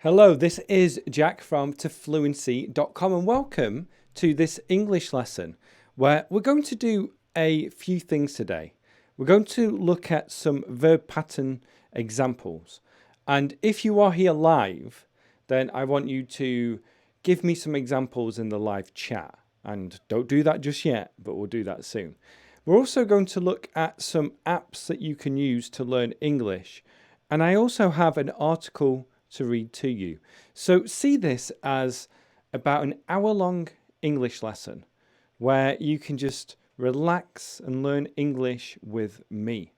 Hello, this is Jack from Fluency.com and welcome to this English lesson where we're going to do a few things today. We're going to look at some verb pattern examples, and if you are here live, then I want you to give me some examples in the live chat, and don't do that just yet, but we'll do that soon. We're also going to look at some apps that you can use to learn English, and I also have an article to read to you. So see this as about an hour-long English lesson where you can just relax and learn English with me.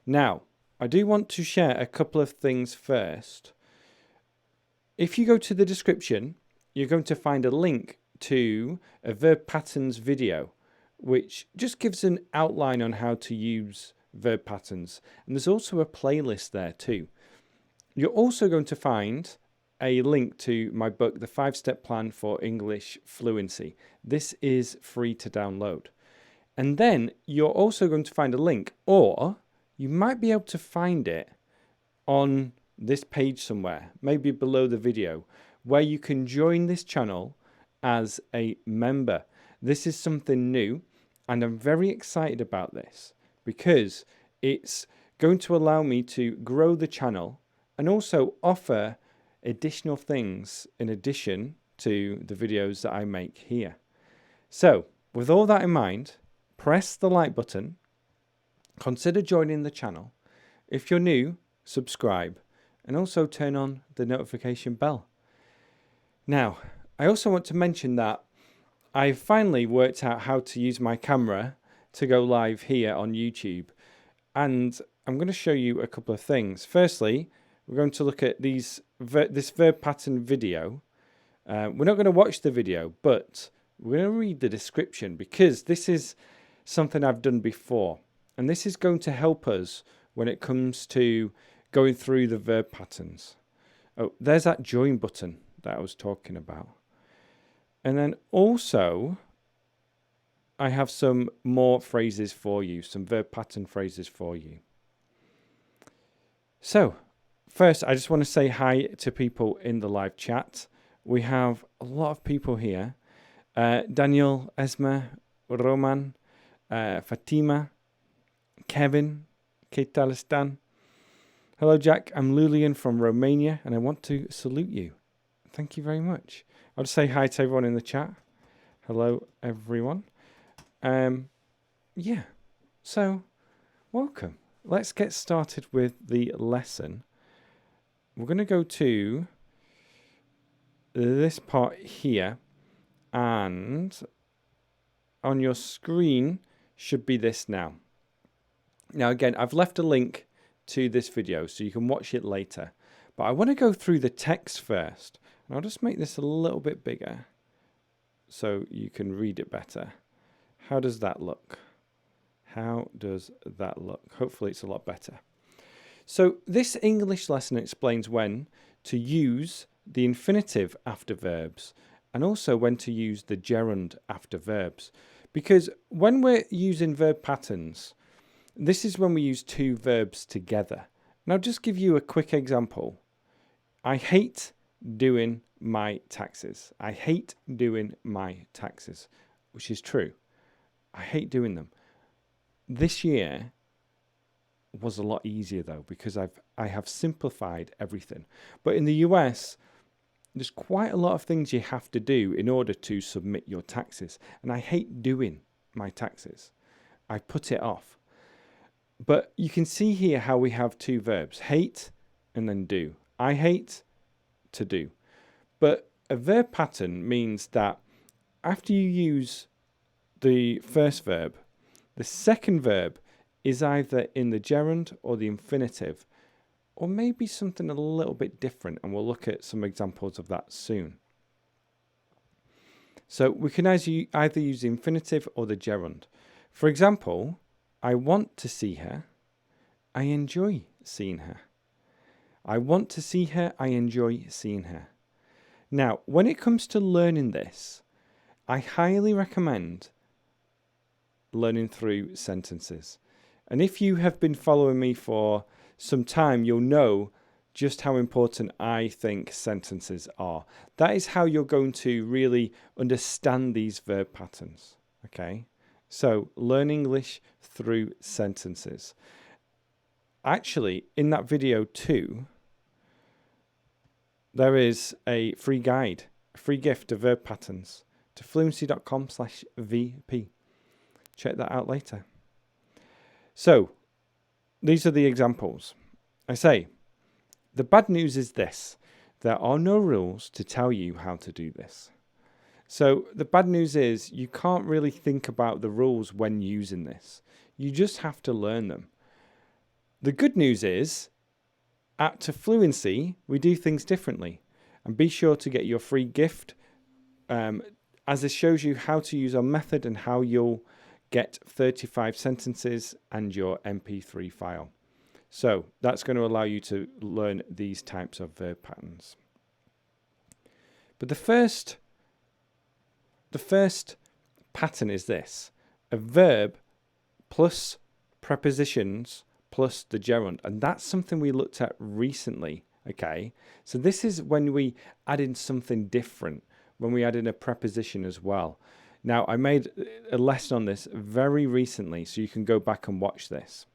Now, I do want to share a couple of things first. If you go to the description, you're going to find a link to a verb patterns video, which just gives an outline on how to use verb patterns. And there's also a playlist there too. You're also going to find a link to my book, The 5-Step Plan for English Fluency. This is free to download. And then you're also going to find a link, or you might be able to find it on this page somewhere, maybe below the video, where you can join this channel as a member. This is something new, and I'm very excited about this because it's going to allow me to grow the channel and also offer additional things in addition to the videos that I make here. So, with all that in mind, press the like button, consider joining the channel. If you're new, subscribe, and also turn on the notification bell. Now, I also want to mention that I've finally worked out how to use my camera to go live here on YouTube, and I'm going to show you a couple of things. Firstly, we're going to look at this verb pattern video. We're not going to watch the video, but we're going to read the description because this is something I've done before. And this is going to help us when it comes to going through the verb patterns. Oh, there's that join button that I was talking about. And then also, I have some more phrases for you, some verb pattern phrases for you. So, first, I just want to say hi to people in the live chat. We have a lot of people here. Daniel, Esma, Roman, Fatima, Kevin, ¿Qué tal están? Hello, Jack. I'm Lulian from Romania, and I want to salute you. Thank you very much. I'll just say hi to everyone in the chat. Hello, everyone. Yeah, so welcome. Let's get started with the lesson. We're going to go to this part here, and on your screen should be this now. Now again, I've left a link to this video so you can watch it later, but I want to go through the text first, and I'll just make this a little bit bigger so you can read it better. How does that look? How does that look? Hopefully it's a lot better. So this English lesson explains when to use the infinitive after verbs and also when to use the gerund after verbs. Because when we're using verb patterns, this is when we use two verbs together. And I'll just give you a quick example. I hate doing my taxes. I hate doing my taxes, which is true. I hate doing them. This year was a lot easier though because I have simplified everything. But in the US, there's quite a lot of things you have to do in order to submit your taxes. And I hate doing my taxes. I put it off. But you can see here how we have two verbs, hate and then do. I hate, to do. But a verb pattern means that after you use the first verb, the second verb is either in the gerund or the infinitive, or maybe something a little bit different, and we'll look at some examples of that soon. So we can either use the infinitive or the gerund. For example, I want to see her. I enjoy seeing her. I want to see her. I enjoy seeing her. Now, when it comes to learning this, I highly recommend learning through sentences. And if you have been following me for some time, you'll know just how important I think sentences are. That is how you're going to really understand these verb patterns. Okay, so learn English through sentences. Actually, in that video too, there is a free guide, a free gift of verb patterns to fluency.com/VP. Check that out later. So, these are the examples. I say, the bad news is this. There are no rules to tell you how to do this. So, the bad news is you can't really think about the rules when using this. You just have to learn them. The good news is, at To Fluency, we do things differently. And be sure to get your free gift, as this shows you how to use our method and how you'll get 35 sentences and your MP3 file. So that's going to allow you to learn these types of verb patterns. But the first pattern is this: a verb plus prepositions plus the gerund. And that's something we looked at recently. Okay, so this is when we add in something different, when we add in a preposition as well. Now, I made a lesson on this very recently, so you can go back and watch this.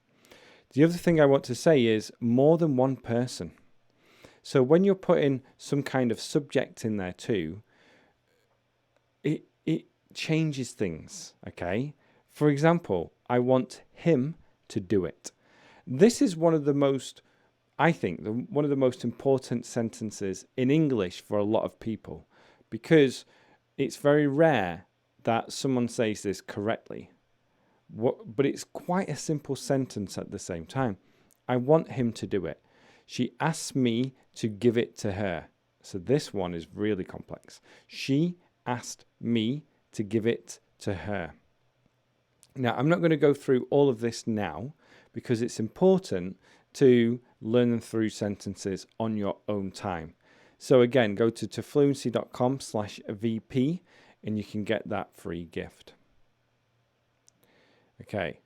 The other thing I want to say is more than one person. So when you're putting some kind of subject in there too, it changes things, okay? For example, I want him to do it. This is one of the most, I think, one of the most important sentences in English for a lot of people, because it's very rare that someone says this correctly. But it's quite a simple sentence at the same time. I want him to do it. She asked me to give it to her. So this one is really complex. She asked me to give it to her. Now, I'm not going to go through all of this now because it's important to learn them through sentences on your own time. So again, go to tofluency.com/VP and you can get that free gift. Okay,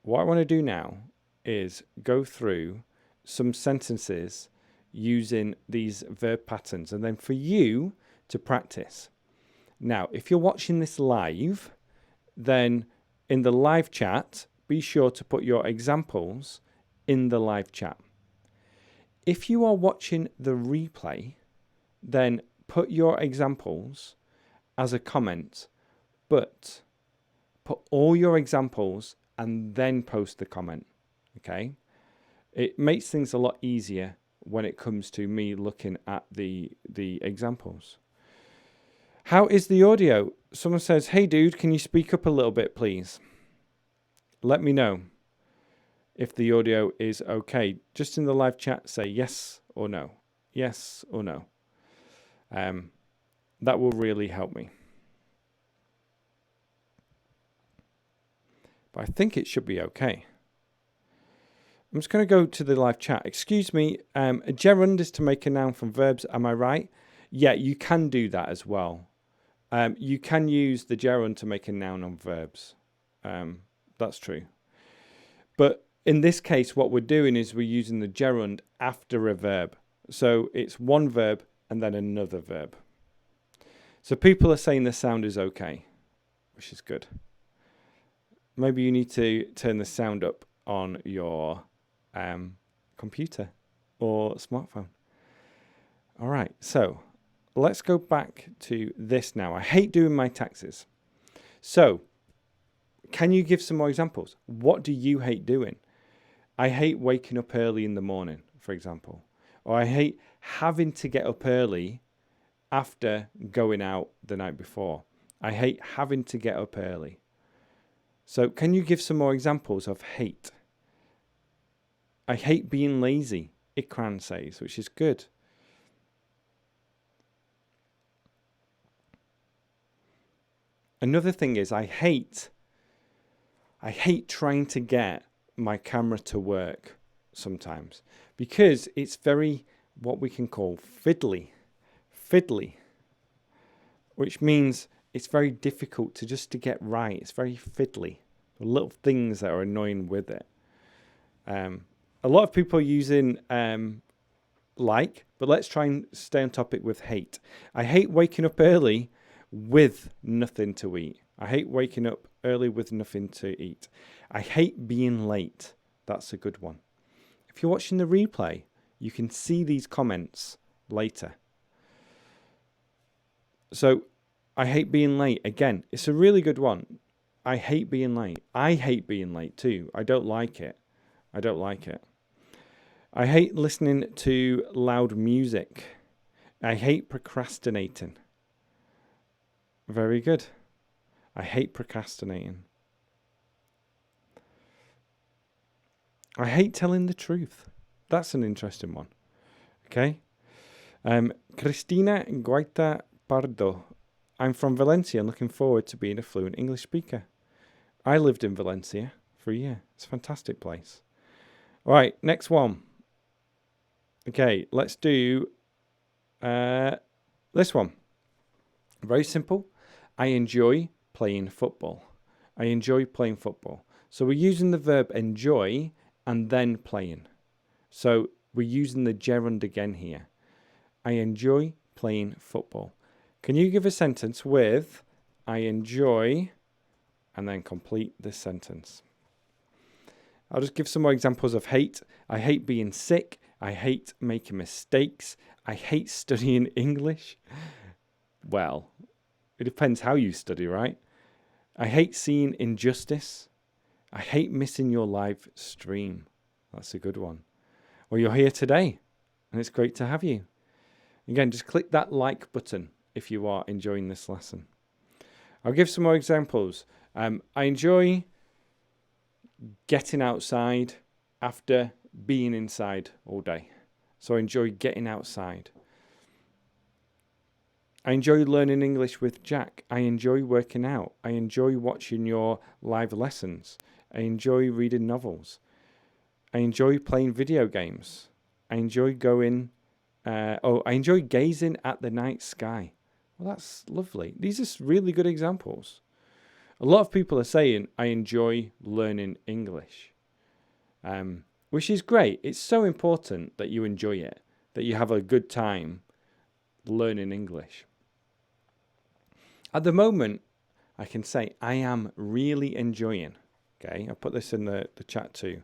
what I want to do now is go through some sentences using these verb patterns and then for you to practice. Now, if you're watching this live, then in the live chat, be sure to put your examples in the live chat. If you are watching the replay, then put your examples as a comment, but put all your examples and then post the comment, okay? It makes things a lot easier when it comes to me looking at the examples. How is the audio? Someone says, hey dude, can you speak up a little bit, please? Let me know if the audio is okay. Just in the live chat, say yes or no. Yes or no. That will really help me. But I think it should be okay. I'm just going to go to the live chat. Excuse me, a gerund is to make a noun from verbs, am I right? Yeah, you can do that as well. You can use the gerund to make a noun on verbs. That's true. But in this case, what we're doing is we're using the gerund after a verb. So it's one verb and then another verb. So people are saying the sound is okay, which is good. Maybe you need to turn the sound up on your computer or smartphone. All right, so let's go back to this now. I hate doing my taxes. So can you give some more examples? What do you hate doing? I hate waking up early in the morning, for example. Or I hate having to get up early after going out the night before. I hate having to get up early. So can you give some more examples of hate? I hate being lazy, Ikran says, which is good. Another thing is I hate trying to get my camera to work sometimes because it's very, what we can call fiddly, which means it's very difficult to get right. It's very fiddly. Little things that are annoying with it. A lot of people are using like, but let's try and stay on topic with hate. I hate waking up early with nothing to eat. I hate waking up early with nothing to eat. I hate being late. That's a good one. If you're watching the replay, you can see these comments later. So, I hate being late. Again, it's a really good one. I hate being late. I hate being late too. I don't like it. I don't like it. I hate listening to loud music. I hate procrastinating. Very good. I hate procrastinating. I hate telling the truth. That's an interesting one. Okay. Cristina Guaita Pardo. I'm from Valencia and looking forward to being a fluent English speaker. I lived in Valencia for a year. It's a fantastic place. All right, next one. Okay, let's do this one. Very simple. I enjoy playing football. I enjoy playing football. So we're using the verb enjoy and then playing. So we're using the gerund again here. I enjoy playing football. Can you give a sentence with I enjoy and then complete this sentence? I'll just give some more examples of hate. I hate being sick. I hate making mistakes. I hate studying English. Well, it depends how you study, right? I hate seeing injustice. I hate missing your live stream. That's a good one. Well, you're here today, and it's great to have you. Again, just click that like button if you are enjoying this lesson. I'll give some more examples. I enjoy getting outside after being inside all day. So I enjoy getting outside. I enjoy learning English with Jack. I enjoy working out. I enjoy watching your live lessons. I enjoy reading novels. I enjoy playing video games. I enjoy I enjoy gazing at the night sky. Well, that's lovely. These are really good examples. A lot of people are saying, I enjoy learning English, which is great. It's so important that you enjoy it, that you have a good time learning English. At the moment, I can say I am really enjoying. Okay, I'll put this in the chat too.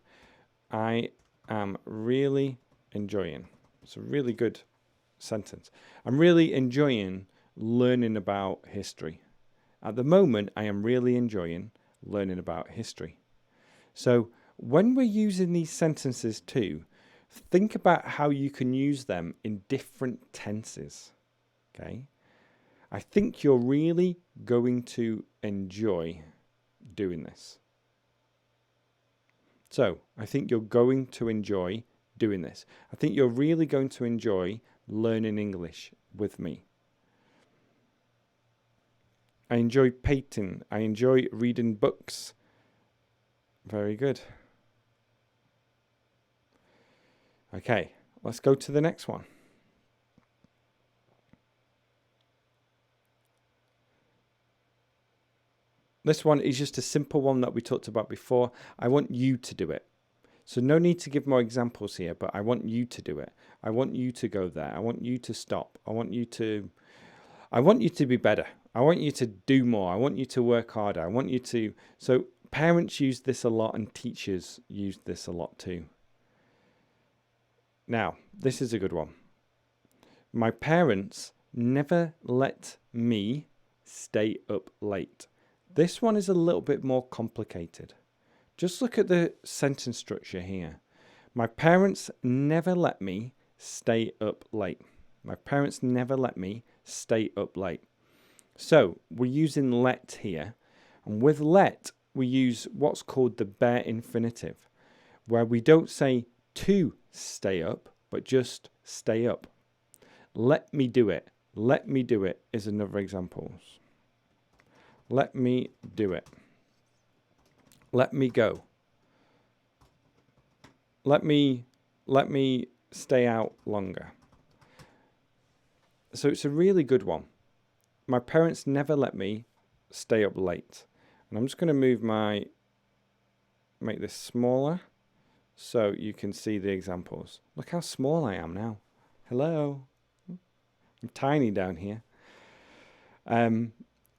I am really enjoying. It's a really good sentence. I'm really enjoying learning about history. At the moment, I am really enjoying learning about history. So when we're using these sentences too, think about how you can use them in different tenses. Okay? I think you're really going to enjoy doing this. So I think you're going to enjoy doing this. I think you're really going to enjoy learning English with me. I enjoy painting. I enjoy reading books. Very good. Okay, let's go to the next one. This one is just a simple one that we talked about before. I want you to do it. So no need to give more examples here, but I want you to do it. I want you to go there. I want you to stop. I want you to be better. I want you to do more. I want you to work harder. I want you to... So parents use this a lot and teachers use this a lot too. Now, this is a good one. My parents never let me stay up late. This one is a little bit more complicated. Just look at the sentence structure here. My parents never let me stay up late. My parents never let me stay up late. So we're using let here. And with let, we use what's called the bare infinitive, where we don't say to stay up, but just stay up. Let me do it. Let me do it is another example. Let me do it. Let me go. Let me stay out longer. So it's a really good one. My parents never let me stay up late. And I'm just going to make this smaller so you can see the examples. Look how small I am now. Hello. I'm tiny down here.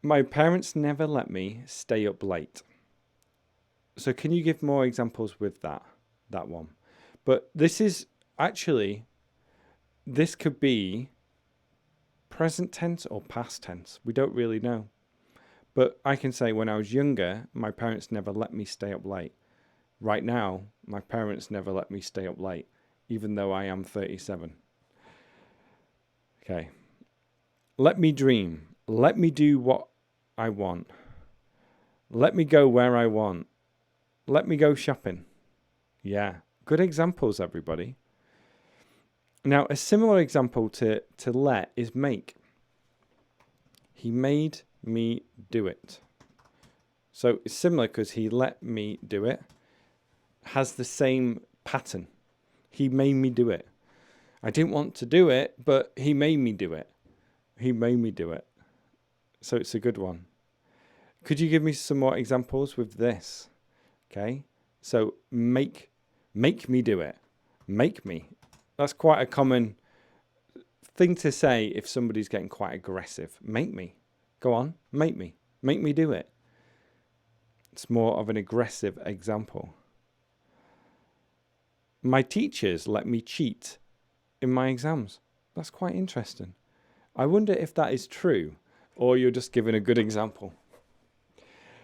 My parents never let me stay up late. So can you give more examples with that one? But this is actually, this could be present tense or past tense. We don't really know. But I can say when I was younger, my parents never let me stay up late. Right now, my parents never let me stay up late, even though I am 37. Okay. Let me dream. Let me do what I want. Let me go where I want. Let me go shopping. Yeah. Good examples, everybody. Now, a similar example to let is make. He made me do it. So it's similar because he let me do it. Has the same pattern. He made me do it. I didn't want to do it, but he made me do it. He made me do it. So it's a good one. Could you give me some more examples with this? Okay. So make me do it. Make me. That's quite a common thing to say if somebody's getting quite aggressive. Make me. Go on, make me. Make me do it. It's more of an aggressive example. My teachers let me cheat in my exams. That's quite interesting. I wonder if that is true or you're just giving a good example.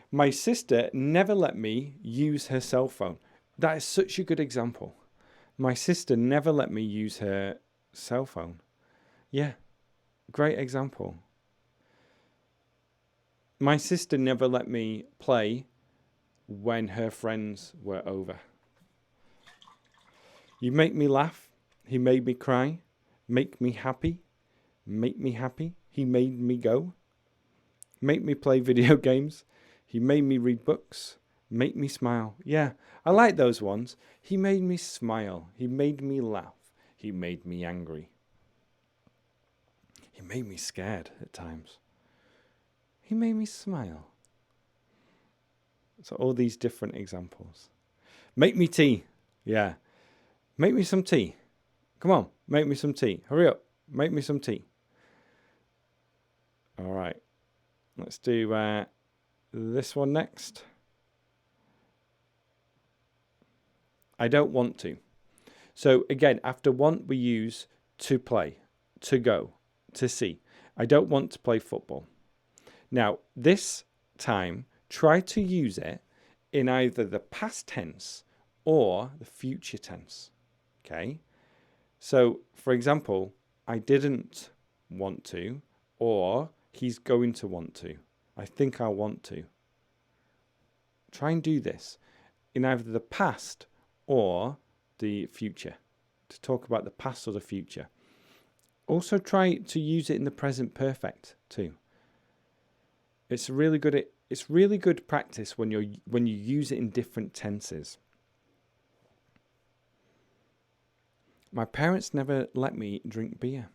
My sister never let me use her cell phone. That is such a good example. My sister never let me use her cell phone. Yeah, great example. My sister never let me play when her friends were over. You make me laugh. He made me cry. Make me happy. Make me happy. He made me go. Make me play video games. He made me read books. Make me smile. Yeah, I like those ones. He made me smile. He made me laugh. He made me angry. He made me scared at times. He made me smile. So all these different examples. Make me tea. Yeah. Make me some tea. Come on, make me some tea. Hurry up. Make me some tea. All right. Let's do this one next. I don't want to. So again, after want, we use to play, to go, to see. I don't want to play football. Now, this time, try to use it in either the past tense or the future tense. Okay? So, for example, I didn't want to, or he's going to want to. I think I want to. Try and do this in either the past or the future, to talk about the past or the future. Also try to use it in the present perfect too. It's really good practice when you use it in different tenses. My parents never let me drink beer.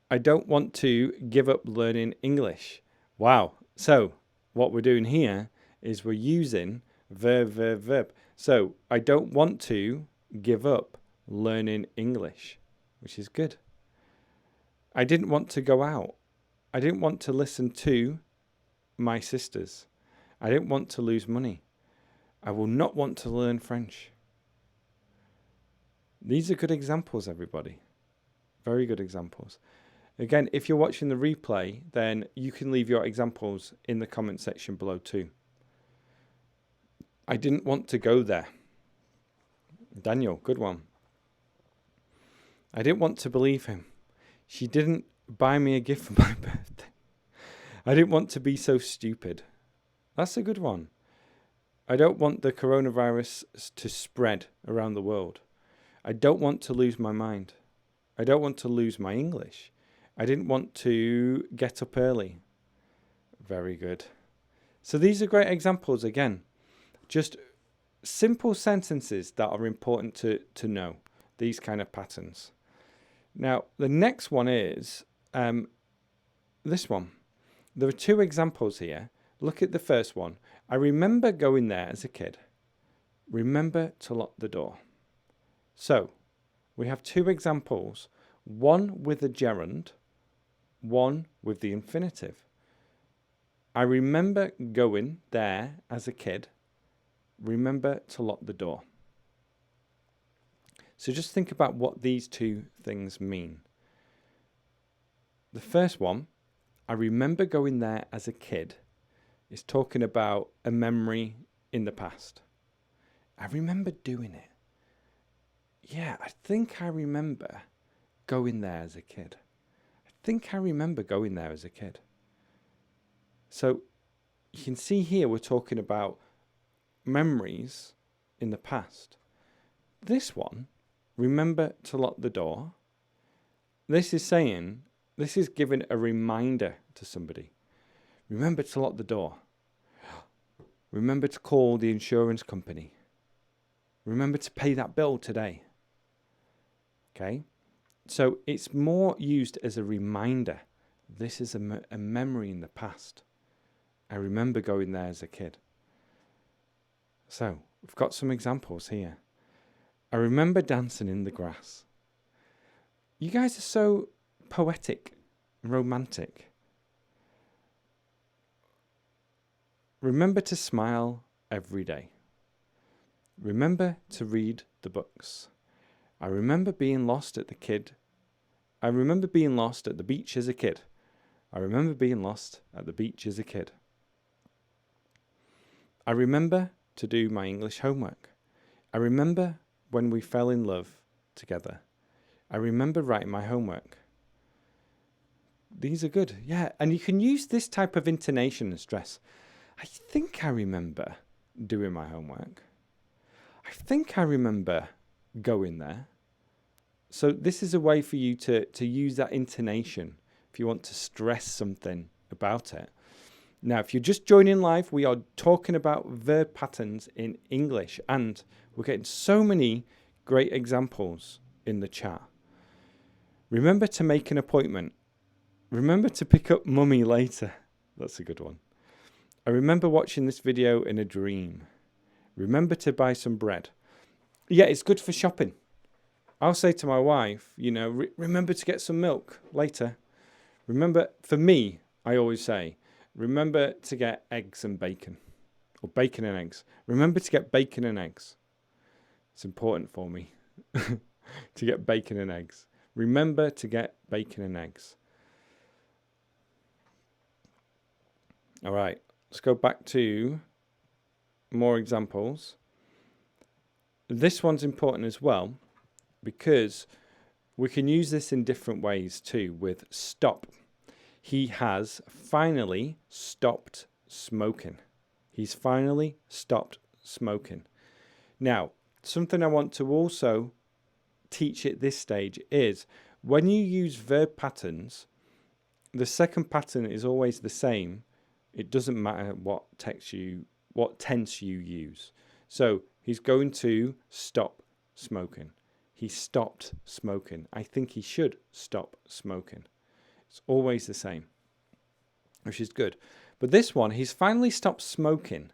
I don't want to give up learning English. Wow. So what we're doing here is we're using verb. So I don't want to give up learning English, which is good. I didn't want to go out. I didn't want to listen to my sisters. I didn't want to lose money. I will not want to learn French. These are good examples, everybody. Very good examples. Again, if you're watching the replay, then you can leave your examples in the comment section below too. I didn't want to go there. Daniel, good one. I didn't want to believe him. She didn't buy me a gift for my birthday. I didn't want to be so stupid. That's a good one. I don't want the coronavirus to spread around the world. I don't want to lose my mind. I don't want to lose my English. I didn't want to get up early. Very good. So these are great examples again. Just simple sentences that are important to know. These kind of patterns. Now, the next one is this one. There are two examples here. Look at the first one. I remember going there as a kid. remember to lock the door. So we have two examples, one with the gerund, one with the infinitive. I remember going there as a kid. Remember to lock the door. So just think about what these two things mean. The first one, I remember going there as a kid, is talking about a memory in the past. I remember doing it. Yeah, I think I remember going there as a kid. I think I remember going there as a kid. So you can see here we're talking about memories in the past. This one, remember to lock the door. This is giving a reminder to somebody. Remember to lock the door. Remember to call the insurance company. Remember to pay that bill today. Okay? So it's more used as a reminder. This is a memory in the past. I remember going there as a kid. So we've got some examples here. I remember dancing in the grass. You guys are so poetic and romantic. Remember to smile every day. Remember to read the books. I remember being lost at the beach as a kid. I remember being lost at the beach as a kid. I remember to do my English homework. I remember when we fell in love together. I remember writing my homework. These are good, yeah. And you can use this type of intonation and stress. I think I remember doing my homework. I think I remember going there. So this is a way for you to use that intonation if you want to stress something about it. Now, if you're just joining live, we are talking about verb patterns in English, and we're getting so many great examples in the chat. Remember to make an appointment. Remember to pick up mummy later. That's a good one. I remember watching this video in a dream. Remember to buy some bread. Yeah, it's good for shopping. I'll say to my wife, remember to get some milk later. Remember, for me, I always say, remember to get eggs and bacon. Or bacon and eggs. Remember to get bacon and eggs. It's important for me to get bacon and eggs. Remember to get bacon and eggs. All right, let's go back to more examples. This one's important as well because we can use this in different ways too with stop. He has finally stopped smoking. He's finally stopped smoking. Now, something I want to also teach at this stage is when you use verb patterns, the second pattern is always the same. It doesn't matter what tense you use. So he's going to stop smoking. He stopped smoking. I think he should stop smoking. It's always the same, which is good. But this one, he's finally stopped smoking.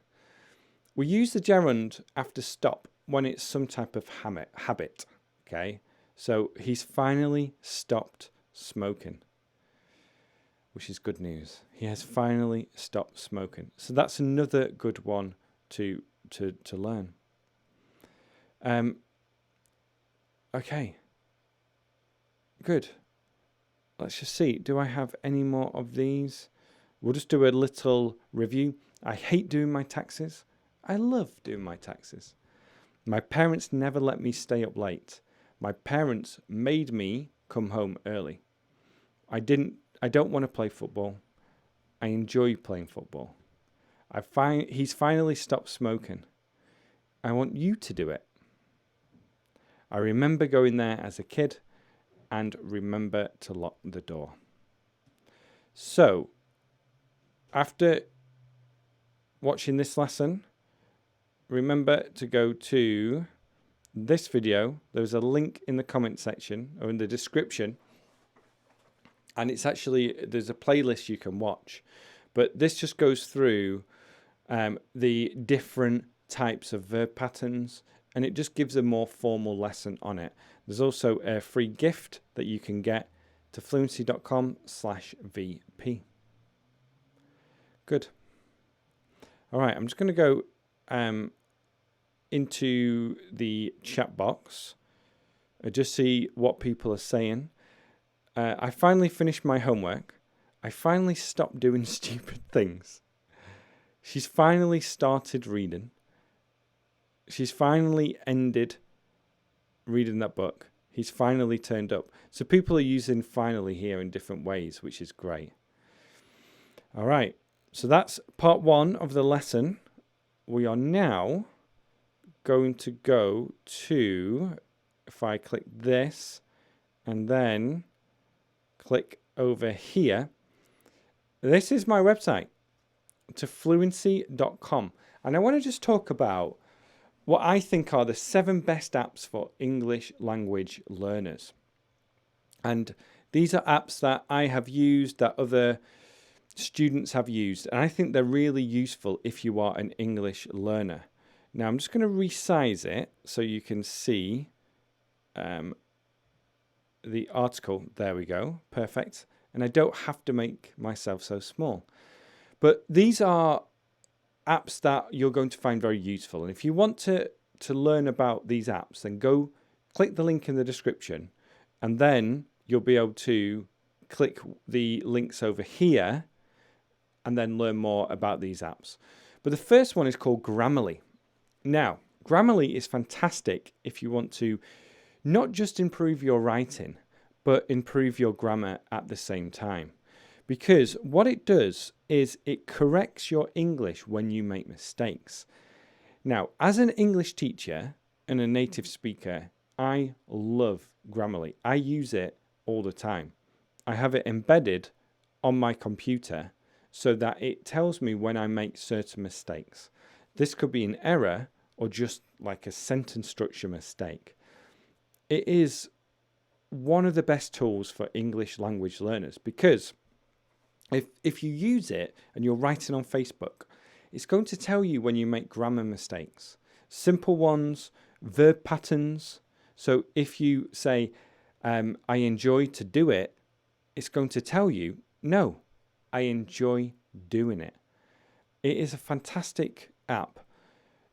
We use the gerund after stop when it's some type of habit. Okay, so he's finally stopped smoking, which is good news. He has finally stopped smoking. So that's another good one to learn. Okay, good. Let's just see. Do I have any more of these? We'll just do a little review. I hate doing my taxes. I love doing my taxes. My parents never let me stay up late. My parents made me come home early. I don't want to play football. I enjoy playing football. He's finally stopped smoking. I want you to do it. I remember going there as a kid and remember to lock the door. So, after watching this lesson, remember to go to this video. There's a link in the comment section or in the description. And there's a playlist you can watch. But this just goes through the different types of verb patterns, and it just gives a more formal lesson on it. There's also a free gift that you can get to fluency.com/VP. Good. All right, I'm just going to go into the chat box and just see what people are saying. I finally finished my homework. I finally stopped doing stupid things. She's finally started reading. She's finally ended reading that book. He's finally turned up. So people are using finally here in different ways, which is great. All right. So that's part 1 of the lesson. We are now going to go to, if I click this and then click over here, this is my website, to fluency.com. And I want to just talk about what I think are the 7 best apps for English language learners. And these are apps that I have used, that other students have used, and I think they're really useful if you are an English learner. Now I'm just going to resize it so you can see the article. There we go. Perfect. And I don't have to make myself so small. But these are apps that you're going to find very useful. And if you want to learn about these apps, then go click the link in the description, and then you'll be able to click the links over here and then learn more about these apps. But the first one is called Grammarly. Now, Grammarly is fantastic if you want to not just improve your writing, but improve your grammar at the same time. Because what it does is it corrects your English when you make mistakes. Now, as an English teacher and a native speaker, I love Grammarly. I use it all the time. I have it embedded on my computer so that it tells me when I make certain mistakes. This could be an error or just like a sentence structure mistake. It is one of the best tools for English language learners, because if you use it and you're writing on Facebook, it's going to tell you when you make grammar mistakes. Simple ones, verb patterns. So if you say, I enjoy to do it, it's going to tell you, no, I enjoy doing it. It is a fantastic app.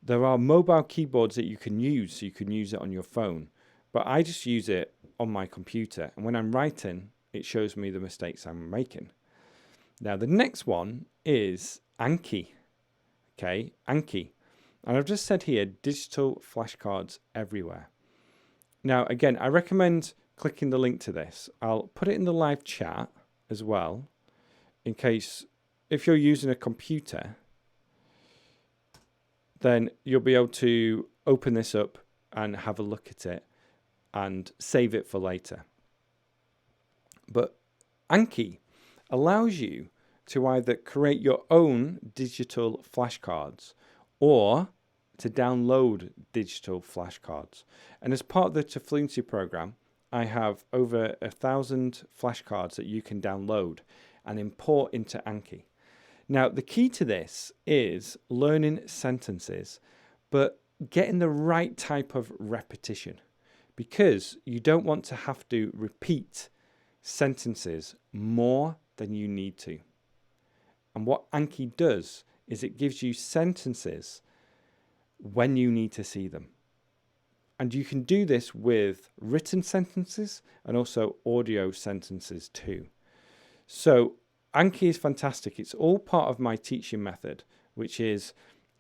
There are mobile keyboards that you can use, so you can use it on your phone. But I just use it on my computer. And when I'm writing, it shows me the mistakes I'm making. Now, the next one is Anki. Okay, Anki. And I've just said here, digital flashcards everywhere. Now, again, I recommend clicking the link to this. I'll put it in the live chat as well, in case if you're using a computer, then you'll be able to open this up and have a look at it and save it for later. But Anki allows you to either create your own digital flashcards or to download digital flashcards. And as part of the To Fluency program, I have over 1,000 flashcards that you can download and import into Anki. Now, the key to this is learning sentences, but getting the right type of repetition, because you don't want to have to repeat sentences more than you need to. And what Anki does is it gives you sentences when you need to see them. And you can do this with written sentences and also audio sentences too. So Anki is fantastic. It's all part of my teaching method, which is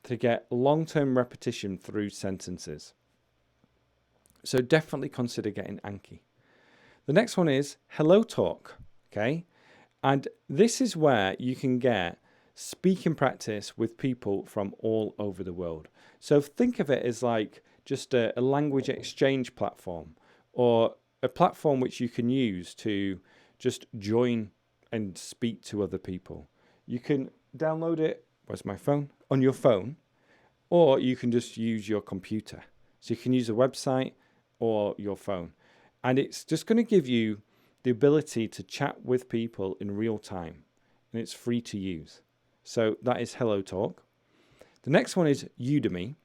to get long-term repetition through sentences. So definitely consider getting Anki. The next one is Hello Talk. Okay. And this is where you can get speaking practice with people from all over the world. So think of it as like just a language exchange platform, or a platform which you can use to just join and speak to other people. You can download it, where's my phone? On your phone, or you can just use your computer. So you can use a website or your phone. And it's just going to give you the ability to chat with people in real time. And it's free to use. So that is Hello Talk. The next one is Udemy.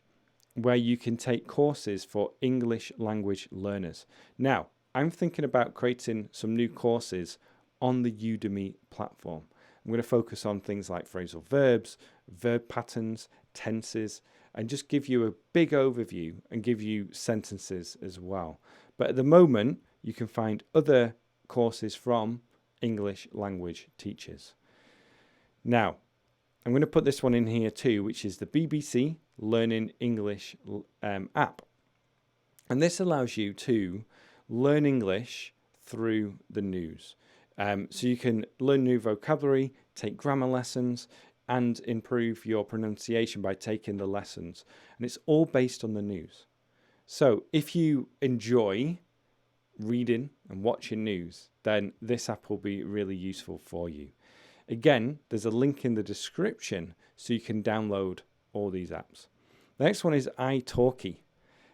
where you can take courses for English language learners. Now, I'm thinking about creating some new courses on the Udemy platform. I'm going to focus on things like phrasal verbs, verb patterns, tenses, and just give you a big overview and give you sentences as well. But at the moment, you can find other courses from English language teachers. Now, I'm going to put this one in here too, which is the BBC Learning English app. And this allows you to learn English through the news. So you can learn new vocabulary, take grammar lessons, and improve your pronunciation by taking the lessons. And it's all based on the news. So if you enjoy reading and watching news, then this app will be really useful for you. Again, there's a link in the description so you can download all these apps. The next one is Italki.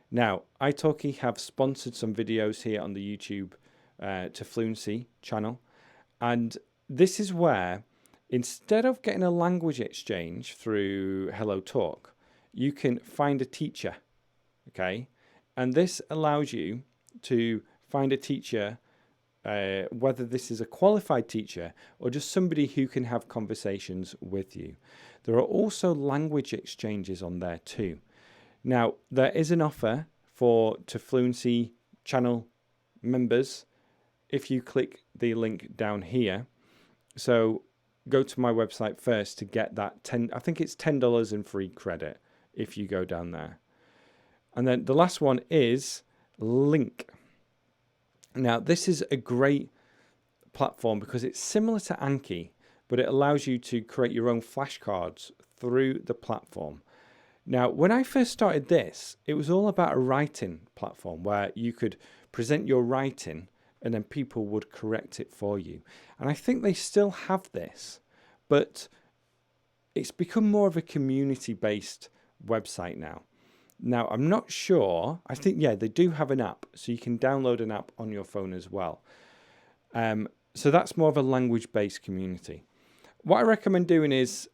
Now, Italki have sponsored some videos here on the YouTube to Fluency channel. And this is where, instead of getting a language exchange through Hello Talk, you can find a teacher, okay? And this allows you to find a teacher, whether this is a qualified teacher or just somebody who can have conversations with you. There are also language exchanges on there too. Now, there is an offer to Fluency channel members if you click the link down here. So go to my website first to get that I think it's $10 in free credit if you go down there. And then the last one is Link. Now, this is a great platform because it's similar to Anki, but it allows you to create your own flashcards through the platform. Now, when I first started this, it was all about a writing platform where you could present your writing and then people would correct it for you. And I think they still have this, but it's become more of a community-based website now. Now, I'm not sure. I think, yeah, they do have an app, so you can download an app on your phone as well. So that's more of a language-based community. What I recommend doing is,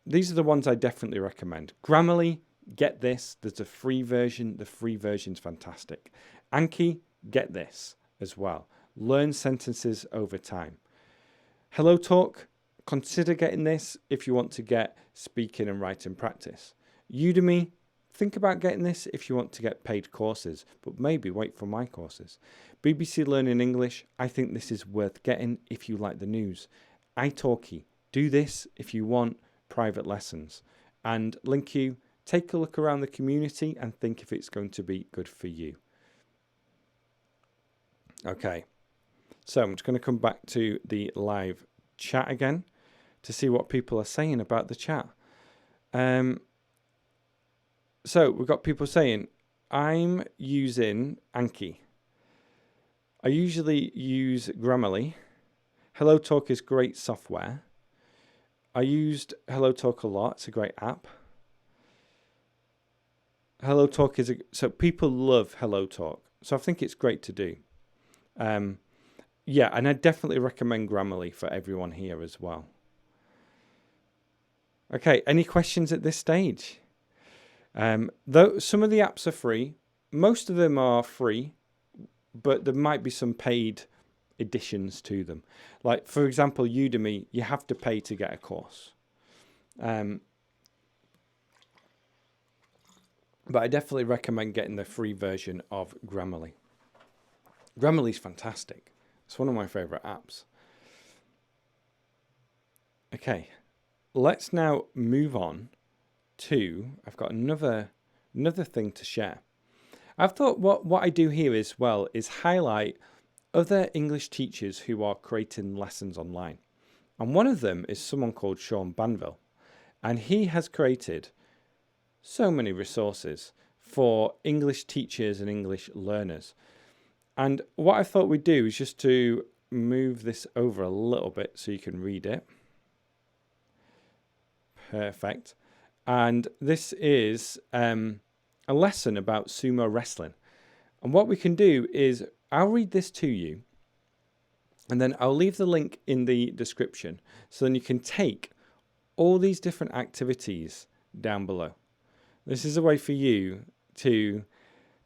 these are the ones I definitely recommend. Grammarly, get this. There's a free version. The free version's fantastic. Anki, get this as well. Learn sentences over time. Hello Talk, consider getting this if you want to get speaking and writing practice. Udemy, think about getting this if you want to get paid courses, but maybe wait for my courses. BBC Learning English, I think this is worth getting if you like the news. Italki, do this if you want private lessons. And LinkU, take a look around the community and think if it's going to be good for you. Okay, so I'm just going to come back to the live chat again to see what people are saying about the chat. So we've got people saying, I'm using Anki. I usually use Grammarly. Hello Talk is great software. I used Hello Talk a lot. It's a great app. Hello Talk so people love Hello Talk. So I think it's great to do. Yeah, and I definitely recommend Grammarly for everyone here as well. Okay, any questions at this stage? Though some of the apps are free, most of them are free, but there might be some paid additions to them. Like, for example, Udemy, you have to pay to get a course. But I definitely recommend getting the free version of Grammarly. Grammarly's fantastic. It's one of my favorite apps. Okay, let's now move on to, I've got another thing to share. I've thought what I do here as well is highlight other English teachers who are creating lessons online. And one of them is someone called Banville. And he has created so many resources for English teachers and English learners. And what I thought we'd do is just to move this over a little bit so you can read it. Perfect. And this is a lesson about sumo wrestling. And what we can do is I'll read this to you and then I'll leave the link in the description so then you can take all these different activities down below. This is a way for you to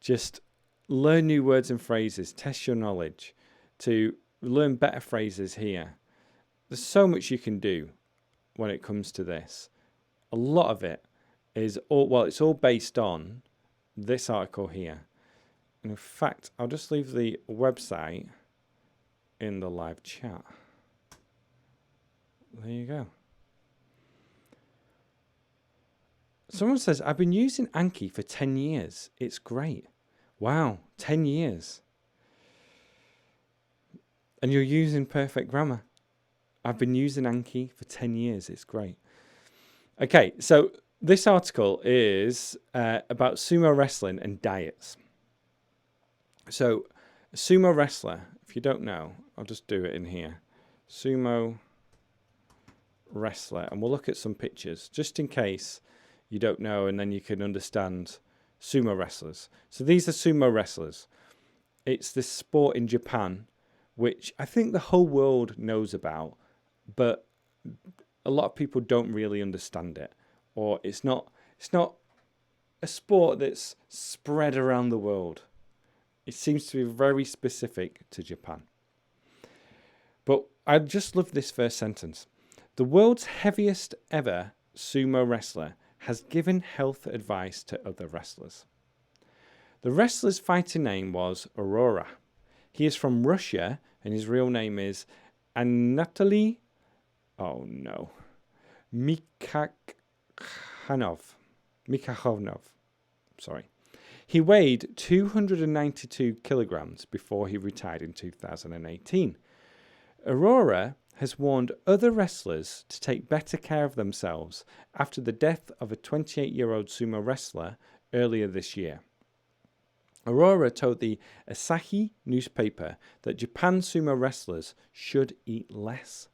just learn new words and phrases, test your knowledge, to learn better phrases here. There's so much you can do when it comes to this. A lot of it is it's all based on this article here. And in fact, I'll just leave the website in the live chat. There you go. Someone says, I've been using Anki for 10 years. It's great. Wow, 10 years. And you're using perfect grammar. I've been using Anki for 10 years. It's great. Okay, so this article is about sumo wrestling and diets. So, sumo wrestler, if you don't know, I'll just do it in here. Sumo wrestler. And we'll look at some pictures, just in case you don't know, and then you can understand sumo wrestlers. So these are sumo wrestlers. It's this sport in Japan, which I think the whole world knows about, but a lot of people don't really understand it, or it's not a sport that's spread around the world. It seems to be very specific to Japan. But I just love this first sentence. The world's heaviest ever sumo wrestler has given health advice to other wrestlers. The wrestler's fighting name was Aurora. He is from Russia, and his real name is Anatoly Mikhakhanov. Sorry. He weighed 292 kilograms before he retired in 2018. Aurora has warned other wrestlers to take better care of themselves after the death of a 28-year-old sumo wrestler earlier this year. Aurora told the Asahi newspaper that Japan sumo wrestlers should eat less.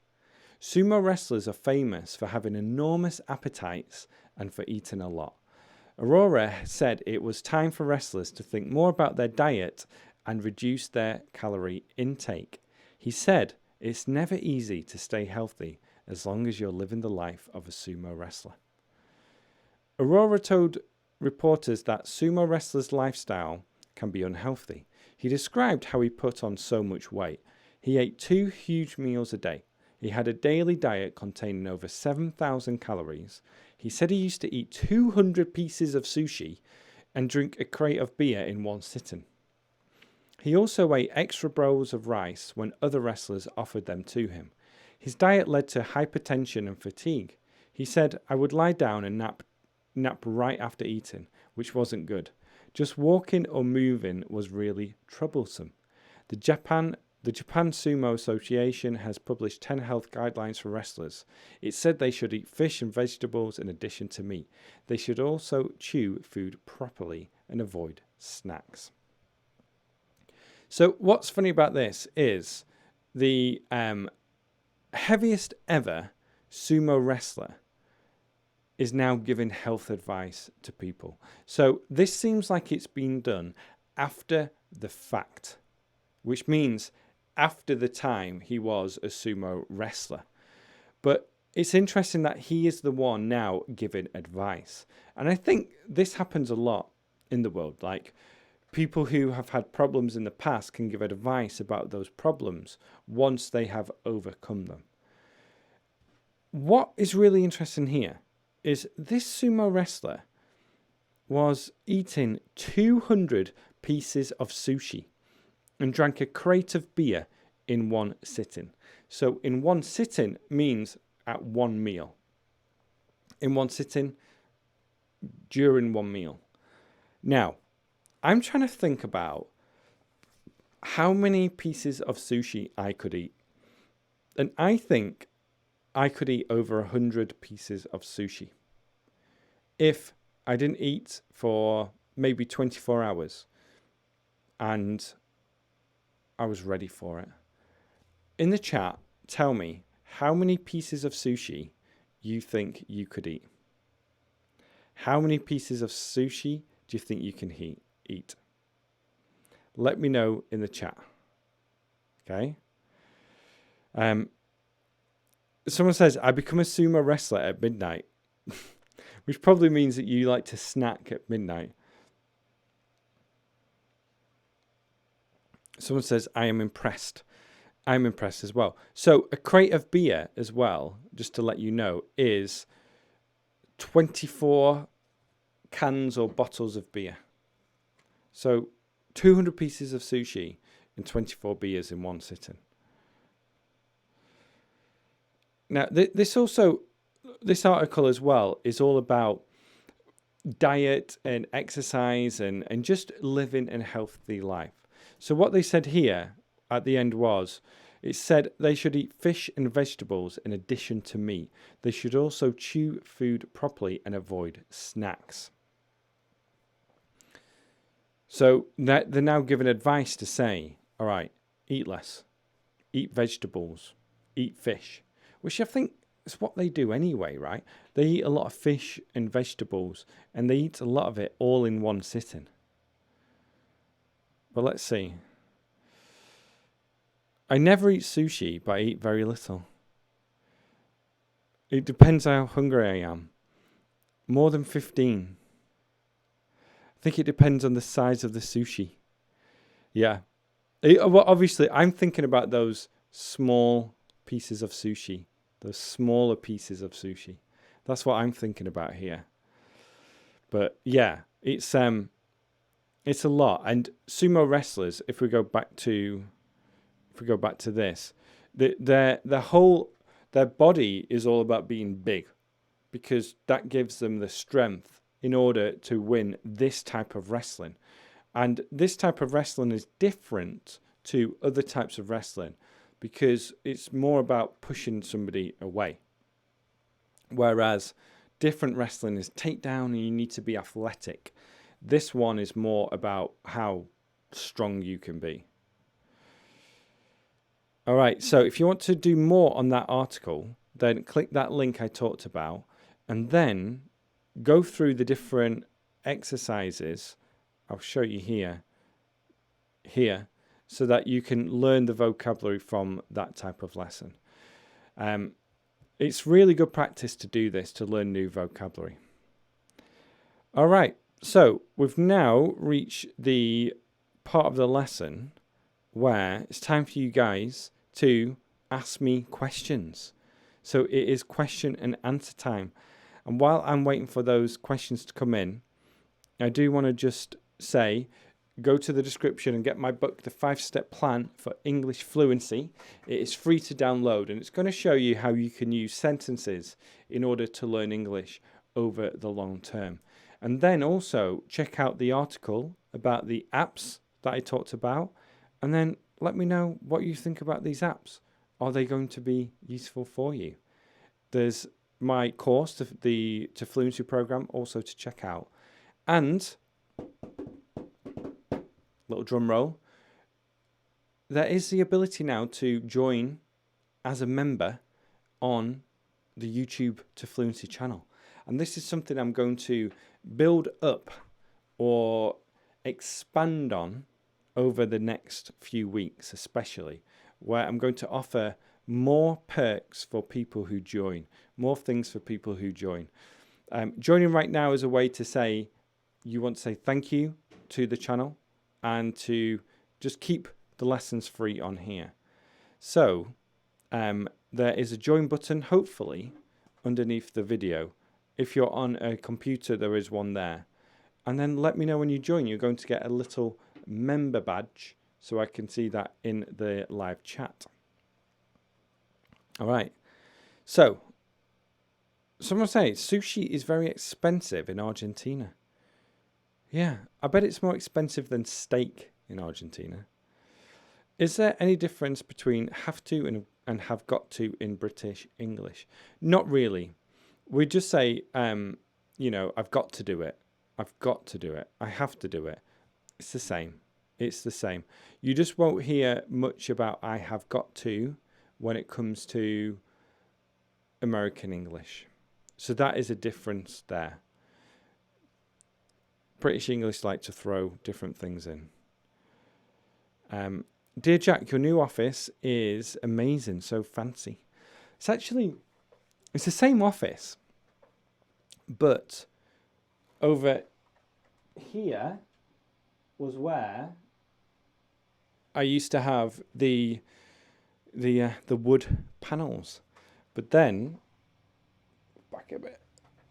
Sumo wrestlers are famous for having enormous appetites and for eating a lot. Aurora said it was time for wrestlers to think more about their diet and reduce their calorie intake. He said, it's never easy to stay healthy as long as you're living the life of a sumo wrestler. Aurora told reporters that sumo wrestlers' lifestyle can be unhealthy. He described how he put on so much weight. He ate 2 huge meals a day. He had a daily diet containing over 7,000 calories. He said he used to eat 200 pieces of sushi and drink a crate of beer in one sitting. He also ate extra bowls of rice when other wrestlers offered them to him. His diet led to hypertension and fatigue. He said, I would lie down and nap right after eating, which wasn't good. Just walking or moving was really troublesome. The Japan Sumo Association has published 10 health guidelines for wrestlers. It said they should eat fish and vegetables in addition to meat. They should also chew food properly and avoid snacks. So what's funny about this is the heaviest ever sumo wrestler is now giving health advice to people. So this seems like it's been done after the fact, which means after the time he was a sumo wrestler. But it's interesting that he is the one now giving advice. And I think this happens a lot in the world. Like, people who have had problems in the past can give advice about those problems once they have overcome them. What is really interesting here is this sumo wrestler was eating 200 pieces of sushi and drank a crate of beer in one sitting. So in one sitting means at one meal. In one sitting, during one meal. Now, I'm trying to think about how many pieces of sushi I could eat. And I think I could eat over 100 pieces of sushi if I didn't eat for maybe 24 hours and I was ready for it. In the chat, tell me how many pieces of sushi you think you could eat. How many pieces of sushi do you think you can eat? Let me know in the chat. Okay? Someone says, I become a sumo wrestler at midnight. which probably means that you like to snack at midnight. Someone says, I am impressed. I'm impressed as well. So a crate of beer as well, just to let you know, is 24 cans or bottles of beer. So 200 pieces of sushi and 24 beers in one sitting. Now, this article as well is all about diet and exercise and just living a healthy life. So what they said here at the end was, it said they should eat fish and vegetables in addition to meat. They should also chew food properly and avoid snacks. So they're now given advice to say, all right, eat less, eat vegetables, eat fish, which I think is what they do anyway, right? They eat a lot of fish and vegetables, and they eat a lot of it all in one sitting. But let's see. I never eat sushi, but I eat very little. It depends how hungry I am. More than 15. I think it depends on the size of the sushi. Yeah. Well, obviously, I'm thinking about those small pieces of sushi. Those smaller pieces of sushi. That's what I'm thinking about here. But yeah, it's a lot. And sumo wrestlers, if we go back to this, their body is all about being big, because that gives them the strength in order to win this type of wrestling. And this type of wrestling is different to other types of wrestling because it's more about pushing somebody away. Whereas different wrestling is takedown and you need to be athletic. This one is more about how strong you can be. All right, so if you want to do more on that article, then click that link I talked about and then go through the different exercises. I'll show you here, so that you can learn the vocabulary from that type of lesson. It's really good practice to do this, to learn new vocabulary. All right, so we've now reached the part of the lesson where it's time for you guys to ask me questions. So it is question and answer time. And while I'm waiting for those questions to come in, I do want to just say, go to the description and get my book, The 5-Step Plan for English Fluency. It is free to download and it's going to show you how you can use sentences in order to learn English over the long term. And then also check out the article about the apps that I talked about, and then let me know what you think about these apps. Are they going to be useful for you? There's my course, the Fluency program, also to check out. And, little drum roll, there is the ability now to join as a member on the YouTube to Fluency channel. And this is something I'm going to build up or expand on over the next few weeks, especially, where I'm going to offer more perks for people who join, more things for people who join. Joining right now is a way to say, you want to say thank you to the channel and to just keep the lessons free on here. So there is a join button, hopefully, underneath the video. If you're on a computer, there is one there. And then let me know when you join. You're going to get a little member badge so I can see that in the live chat. All right. So, someone says sushi is very expensive in Argentina. Yeah, I bet it's more expensive than steak in Argentina. Is there any difference between have to and have got to in British English? Not really. We just say, I've got to do it. I've got to do it. I have to do it. It's the same. It's the same. You just won't hear much about I have got to when it comes to American English. So that is a difference there. British English like to throw different things in. Dear Jack, your new office is amazing, so fancy. It's the same office But over here was where I used to have the wood panels, but then back a bit.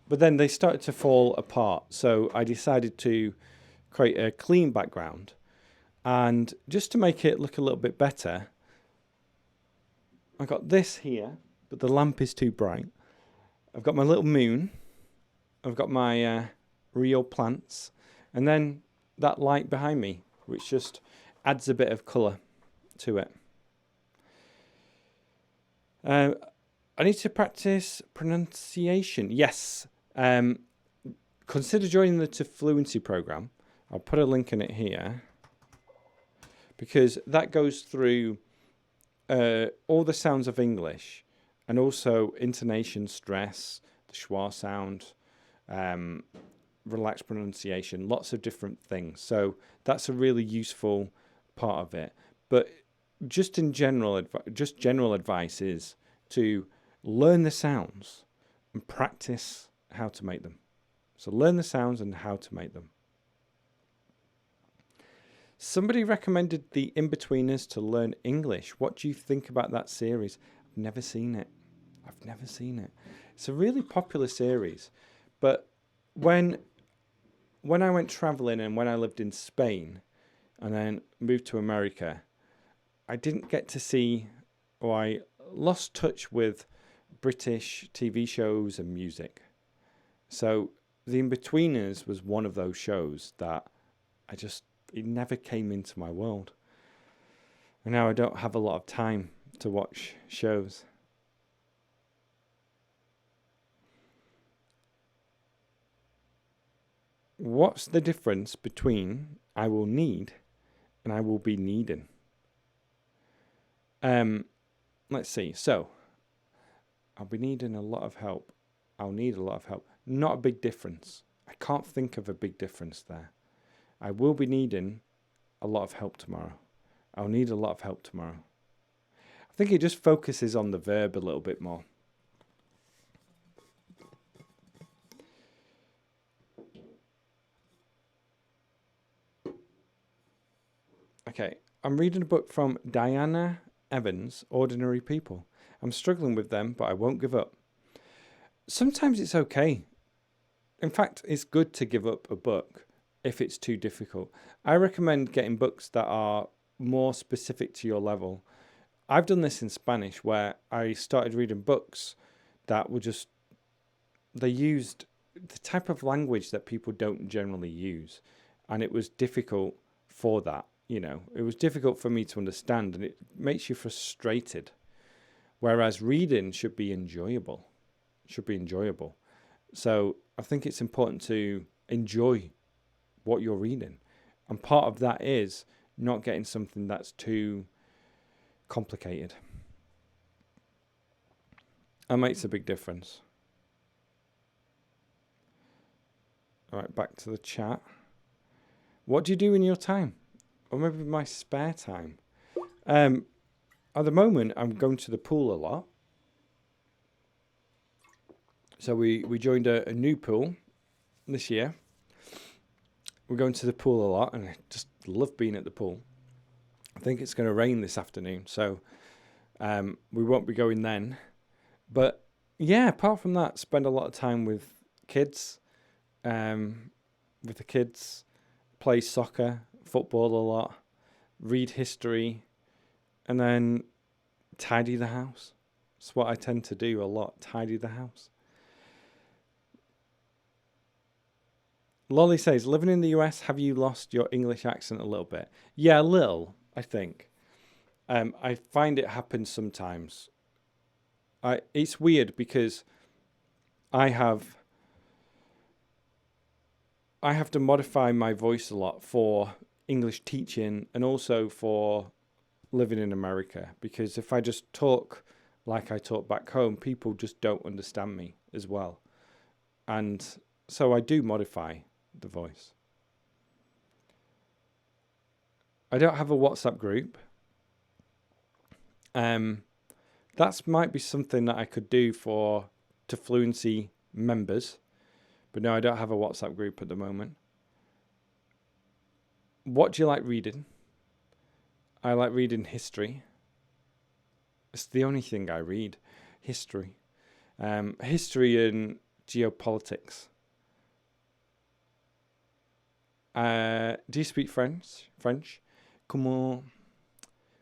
But then they started to fall apart, so I decided to create a clean background, and just to make it look a little bit better, I got this here, but the lamp is too bright. I've got my little moon, I've got my real plants, and then that light behind me, which just adds a bit of colour to it. I need to practice pronunciation. Yes. Consider joining the Fluency program. I'll put a link in it here, because that goes through all the sounds of English, and also intonation, stress, the schwa sound, relaxed pronunciation, lots of different things. So that's a really useful part of it. But just in general, general advice is to learn the sounds and practice how to make them. So learn the sounds and how to make them. Somebody recommended the In-Betweeners to learn English. What do you think about that series? I've never seen it. It's a really popular series. But when I went traveling and when I lived in Spain and then moved to America, I didn't get to see, or I lost touch with British TV shows and music. So The In-Betweeners was one of those shows that it never came into my world. And now I don't have a lot of time to watch shows. What's the difference between I will need and I will be needing? Let's see. So, I'll be needing a lot of help. I'll need a lot of help. Not a big difference. I can't think of a big difference there. I will be needing a lot of help tomorrow. I'll need a lot of help tomorrow. I think it just focuses on the verb a little bit more. Okay, I'm reading a book from Diana Evans, Ordinary People. I'm struggling with them, but I won't give up. Sometimes it's okay. In fact, it's good to give up a book if it's too difficult. I recommend getting books that are more specific to your level. I've done this in Spanish, where I started reading books that were they used the type of language that people don't generally use. And it was difficult for that. It was difficult for me to understand, and it makes you frustrated. Whereas reading should be enjoyable. So I think it's important to enjoy what you're reading. And part of that is not getting something that's too complicated. That makes a big difference. All right, back to the chat. What do you do in your time? Or maybe my spare time? At the moment, I'm going to the pool a lot. So we joined a new pool this year. We're going to the pool a lot, and I just love being at the pool. I think it's going to rain this afternoon, so we won't be going then. But yeah, apart from that, spend a lot of time with kids. Play soccer, football a lot, read history, and then tidy the house. That's what I tend to do a lot, tidy the house. Lolly says, living in the US, have you lost your English accent a little bit? Yeah, a little, I think. I find it happens sometimes. It's weird because I have to modify my voice a lot for English teaching and also for living in America, because if I just talk like I talk back home, people just don't understand me as well. And so I do modify the voice. I don't have a WhatsApp group. That might be something that I could do to Fluency members. But no, I don't have a WhatsApp group at the moment. What do you like reading? I like reading history. It's the only thing I read. History. History and geopolitics. Do you speak French? Comment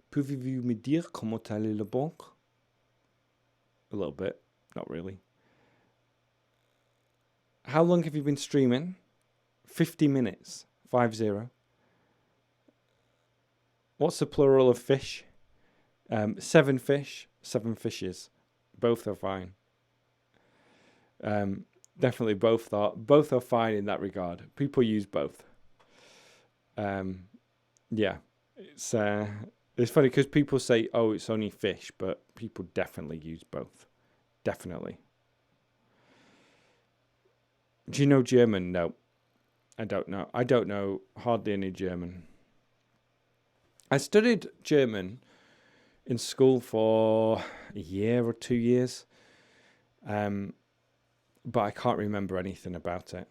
pouvez-vous me dire comment aller la banque? A little bit. Not really. How long have you been streaming? 50 minutes. 50. What's the plural of fish? 7 fish. 7 fishes. Both are fine. Definitely both are fine in that regard. People use both. Yeah, it's funny because people say, "Oh, it's only fish," but people definitely use both. Definitely. Do you know German? No, I don't know. I don't know hardly any German. I studied German in school for a year or 2 years, but I can't remember anything about it.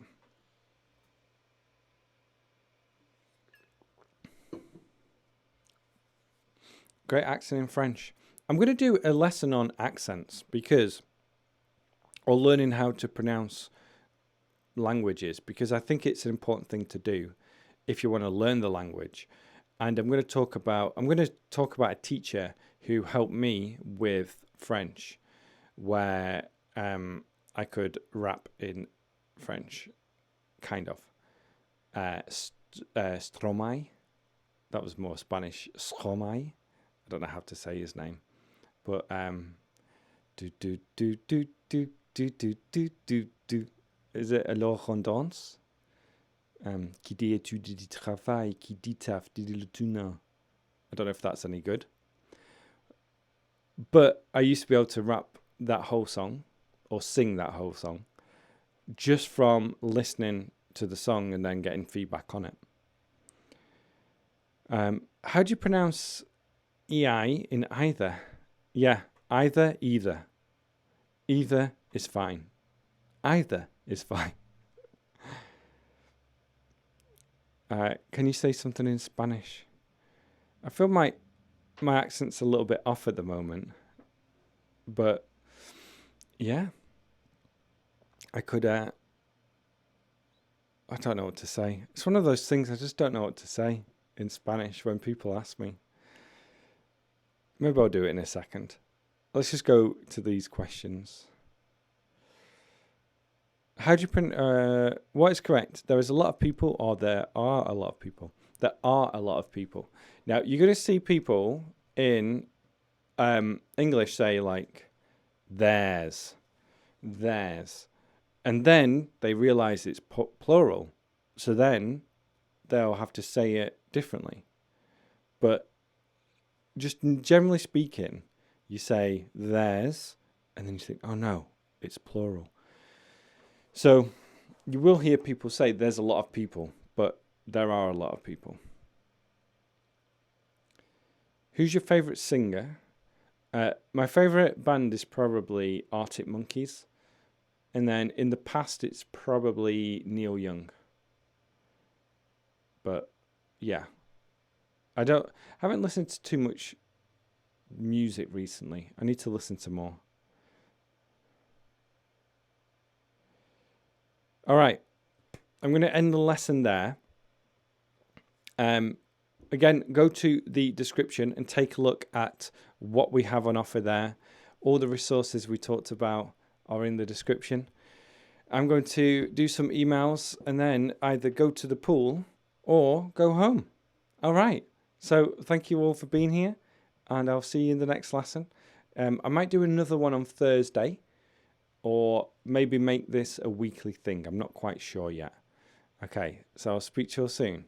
Great accent in French. I'm going to do a lesson on accents or learning how to pronounce languages, because I think it's an important thing to do if you want to learn the language. And I'm going to talk about a teacher who helped me with French, where I could rap in French, kind of. Stromae, that was more Spanish. Stromae. I don't know how to say his name, but do do do do do do do do do do. Is it alors on danse? Qui dit étude dit travail, qui dit taf dit le tuna. I don't know if that's any good, but I used to be able to rap that whole song or sing that whole song just from listening to the song and then getting feedback on it. How do you pronounce EI in either? Yeah, either. Either is fine. Either is fine. Can you say something in Spanish? I feel my accent's a little bit off at the moment, but yeah, I could. I don't know what to say. It's one of those things I just don't know what to say in Spanish when people ask me. Maybe I'll do it in a second. Let's just go to these questions. How do you what is correct? There is a lot of people, or there are a lot of people. There are a lot of people. Now, you're going to see people in English say like, there's. And then they realize it's plural. So then they'll have to say it differently. But just generally speaking, you say there's, and then you think, oh no, it's plural. So you will hear people say there's a lot of people, but there are a lot of people. Who's your favourite singer? My favourite band is probably Arctic Monkeys. And then in the past, it's probably Neil Young. But yeah, I haven't listened to too much music recently. I need to listen to more. All right, I'm going to end the lesson there. Again, go to the description and take a look at what we have on offer there. All the resources we talked about are in the description. I'm going to do some emails and then either go to the pool or go home. All right. So thank you all for being here, and I'll see you in the next lesson. I might do another one on Thursday, or maybe make this a weekly thing. I'm not quite sure yet. Okay, so I'll speak to you all soon.